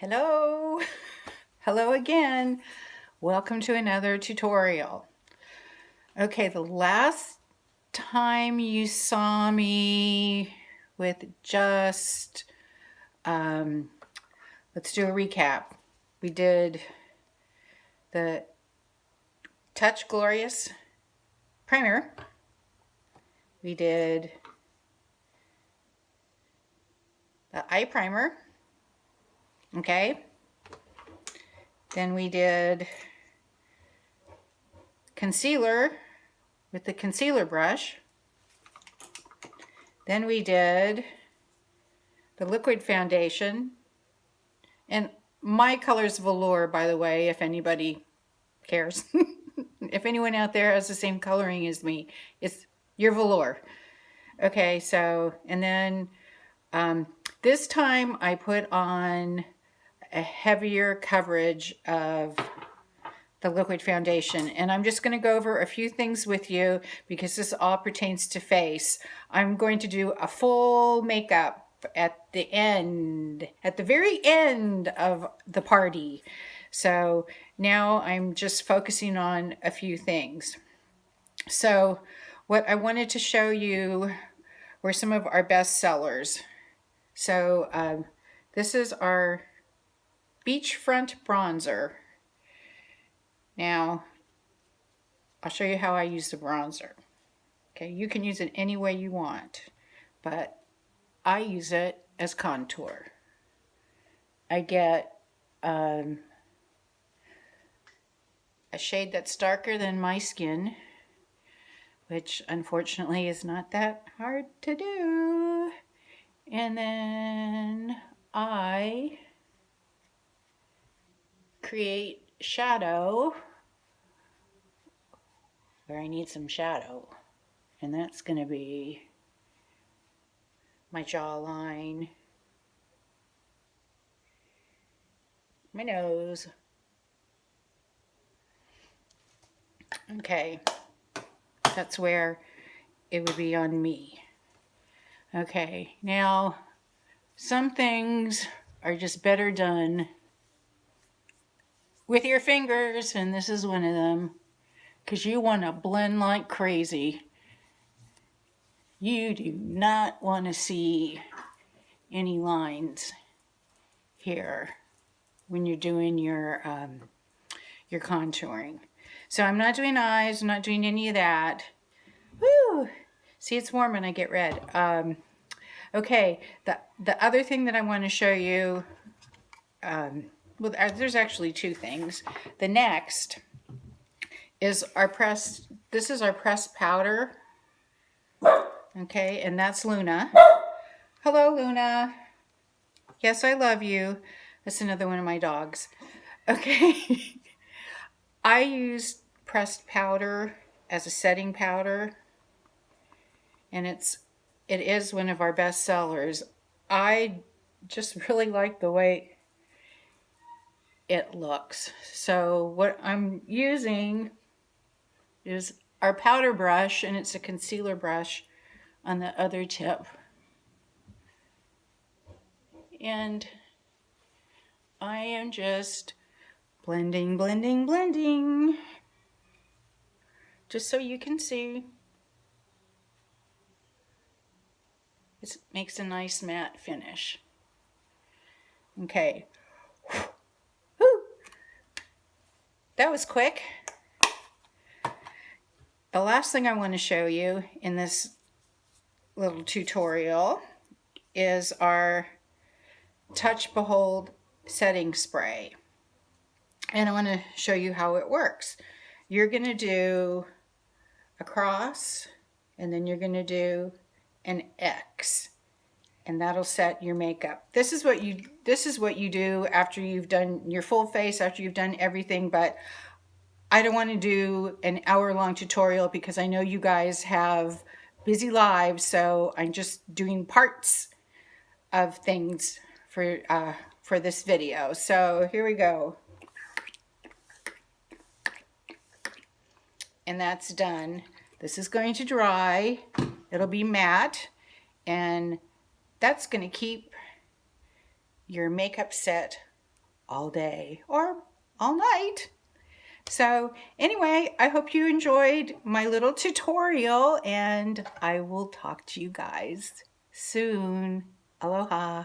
Hello, hello again. Welcome to another tutorial. Okay, the last time you saw me with let's do a recap. We did the Touch Glorious primer. We did the eye primer. Okay. Then we did concealer with the concealer brush. Then we did the liquid foundation. And my color is velour, by the way, if anybody cares. If anyone out there has the same coloring as me, it's your velour. Okay, so, and then this time I put on a heavier coverage of the liquid foundation, and I'm just going to go over a few things with you because this all pertains to face. I'm going to do a full makeup at the end, at the very end of the party. So now I'm just focusing on a few things. So what I wanted to show you were some of our best sellers. So this is our Beachfront bronzer. Now, I'll show you how I use the bronzer. Okay, you can use it any way you want, but I use it as contour. I get a shade that's darker than my skin, which unfortunately is not that hard to do. And then I create shadow where I need some shadow, and that's going to be my jawline, my nose. Okay, that's where it would be on me. Okay, now some things are just better done with your fingers, and this is one of them, because you want to blend like crazy. You do not want to see any lines here when you're doing your contouring. So I'm not doing eyes, I'm not doing any of that. Woo! See, it's warm and I get red. Okay, the other thing that I want to show you, well, there's actually two things. The next is this is our pressed powder. Okay, and that's Luna. Hello, Luna. Yes, I love you. That's another one of my dogs. Okay. I use pressed powder as a setting powder, and it is one of our best sellers. I just really like the way it looks. So what I'm using is our powder brush, and it's a concealer brush on the other tip. And I am just blending, blending, blending, just so you can see. It makes a nice matte finish. Okay. Whew. That was quick. The last thing I want to show you in this little tutorial is our Touch Behold setting spray. And I want to show you how it works. You're going to do a cross, and then you're going to do an X, and that'll set your makeup. This is what you do after you've done your full face, after you've done everything. But I don't want to do an hour-long tutorial because I know you guys have busy lives, so I'm just doing parts of things for this video. So here we go. And that's done. This is going to dry. It'll be matte, and that's going to keep your makeup set all day or all night. So anyway, I hope you enjoyed my little tutorial, and I will talk to you guys soon. Aloha.